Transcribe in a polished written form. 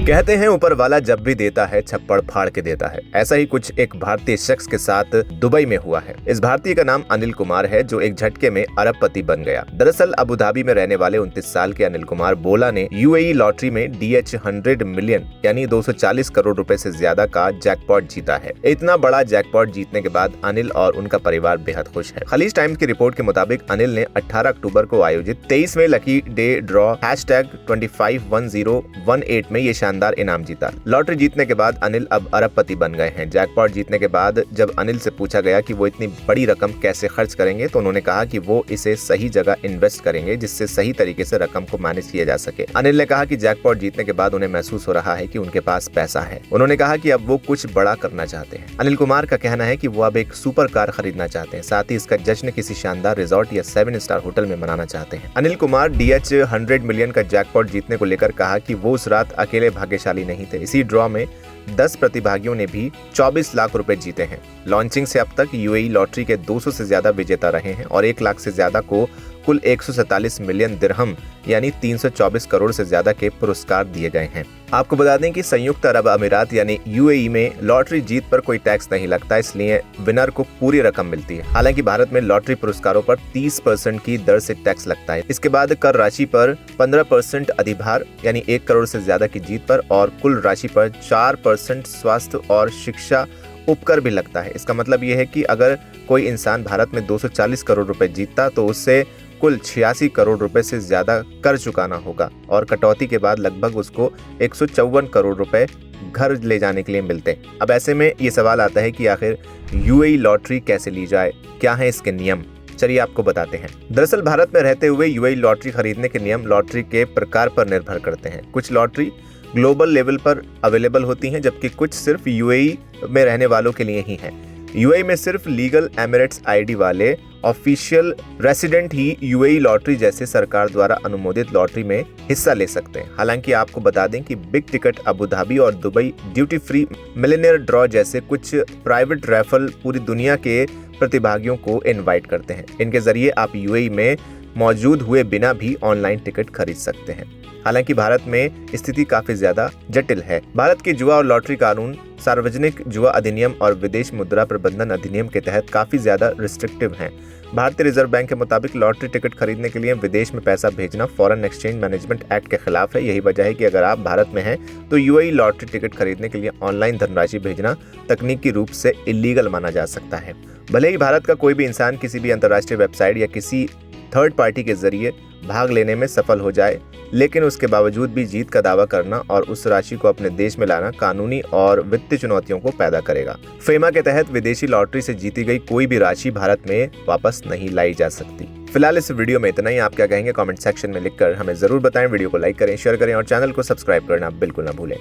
कहते हैं ऊपर वाला जब भी देता है छप्पड़ फाड़ के देता है। ऐसा ही कुछ एक भारतीय शख्स के साथ दुबई में हुआ है। इस भारतीय का नाम अनिल कुमार है, जो एक झटके में अरबपति बन गया। दरअसल अबू धाबी में रहने वाले 29 साल के अनिल कुमार बोला ने यूएई लॉटरी में DH 100 मिलियन यानी 240 करोड़ रुपए से ज्यादा का जैकपॉट जीता है। इतना बड़ा जैकपॉट जीतने के बाद अनिल और उनका परिवार बेहद खुश है। खलीज टाइम्स की रिपोर्ट के मुताबिक अनिल ने 18 अक्टूबर को आयोजित 23वें लकी डे ड्रॉ #251018 में ये शानदार इनाम जीता। लॉटरी जीतने के बाद अनिल अब अरबपति बन गए हैं। जैकपॉट जीतने के बाद जब अनिल से पूछा गया कि वो इतनी बड़ी रकम कैसे खर्च करेंगे, तो उन्होंने कहा कि वो इसे सही जगह इन्वेस्ट करेंगे, जिससे सही तरीके से रकम को मैनेज किया जा सके। अनिल ने कहा कि जैकपॉट जीतने के बाद उन्हें महसूस हो रहा है कि उनके पास पैसा है। उन्होंने कहा कि अब वो कुछ बड़ा करना चाहते हैं। अनिल कुमार का कहना है कि वो अब एक सुपर कार खरीदना चाहते हैं, साथ ही इसका जश्न किसी शानदार रिजॉर्ट या 7 स्टार होटल में मनाना चाहते हैं। अनिल कुमार DH 100 मिलियन का जैकपॉट जीतने को लेकर कहा कि वो उस रात अकेले भाग्यशाली नहीं थे। इसी ड्रॉ में 10 प्रतिभागियों ने भी 24 लाख रुपए जीते हैं। लॉन्चिंग से अब तक यूएई लॉटरी के 200 से ज्यादा विजेता रहे हैं और 1 लाख से ज्यादा को कुल 147 मिलियन दिरहम यानी 324 करोड़ से ज्यादा के पुरस्कार दिए गए हैं। आपको बता दें कि संयुक्त अरब अमीरात यानी यूएई में लॉटरी जीत पर कोई टैक्स नहीं लगता, इसलिए विनर को पूरी रकम मिलती है। हालांकि भारत में लॉटरी पुरस्कारों पर 30% की दर से टैक्स लगता है। इसके बाद कर राशि पर 15% अधिभार यानी 1 करोड़ से ज्यादा की जीत पर और कुल राशि पर 4% स्वास्थ्य और शिक्षा उपकर भी लगता है। इसका मतलब ये है कि अगर कोई इंसान भारत में 240 करोड़ रुपए जीतता तो उससे कुल 86 करोड़ रुपए से ज्यादा कर चुकाना होगा और कटौती के बाद लगभग उसको 154 करोड़ रुपए घर ले जाने के लिए मिलते हैं। अब ऐसे में ये सवाल आता है कि आखिर यूएई लॉटरी कैसे ली जाए, क्या है इसके नियम? चलिए आपको बताते हैं। दरअसल भारत में रहते हुए यूएई लॉटरी खरीदने के नियम लॉटरी के प्रकार पर निर्भर करते हैं। कुछ लॉटरी ग्लोबल लेवल पर अवेलेबल होती हैं, जबकि कुछ सिर्फ यूएई में रहने वालों के लिए ही हैं। यूएई में सिर्फ लीगल एमिरेट्स आईडी वाले ऑफिशियल रेसिडेंट ही यूएई लॉटरी जैसे सरकार द्वारा अनुमोदित लॉटरी में हिस्सा ले सकते हैं। हालांकि आपको बता दें कि बिग टिकट अबू धाबी और Dubai duty free millionaire draw जैसे कुछ प्राइवेट रैफल पूरी दुनिया के प्रतिभागियों को इनवाइट करते हैं। इनके जरिए आप यूएई में मौजूद हुए बिना भी ऑनलाइन टिकट खरीद सकते हैं। हालांकि भारत में स्थिति काफी ज्यादा जटिल है। भारत के जुआ और लॉटरी कानून सार्वजनिक जुआ अधिनियम और विदेश मुद्रा प्रबंधन अधिनियम के तहत काफी ज्यादा रिस्ट्रिक्टिव हैं। भारतीय रिजर्व बैंक के मुताबिक लॉटरी टिकट खरीदने के लिए विदेश में पैसा भेजना फॉरेन एक्सचेंज मैनेजमेंट एक्ट के खिलाफ है। यही वजह है कि अगर आप भारत में हैं तो यूएई लॉटरी टिकट खरीदने के लिए ऑनलाइन धनराशि भेजना तकनीकी रूप से इलीगल माना जा सकता है। भले ही भारत का कोई भी इंसान किसी भी अंतर्राष्ट्रीय वेबसाइट या किसी थर्ड पार्टी के जरिए भाग लेने में सफल हो जाए, लेकिन उसके बावजूद भी जीत का दावा करना और उस राशि को अपने देश में लाना कानूनी और वित्तीय चुनौतियों को पैदा करेगा। फेमा के तहत विदेशी लॉटरी से जीती गई कोई भी राशि भारत में वापस नहीं लाई जा सकती। फिलहाल इस वीडियो में इतना ही। आप क्या कहेंगे कमेंट सेक्शन में लिखकर हमें जरूर बताएं। वीडियो को लाइक करें, शेयर करें और चैनल को सब्सक्राइब करना बिल्कुल ना भूलें।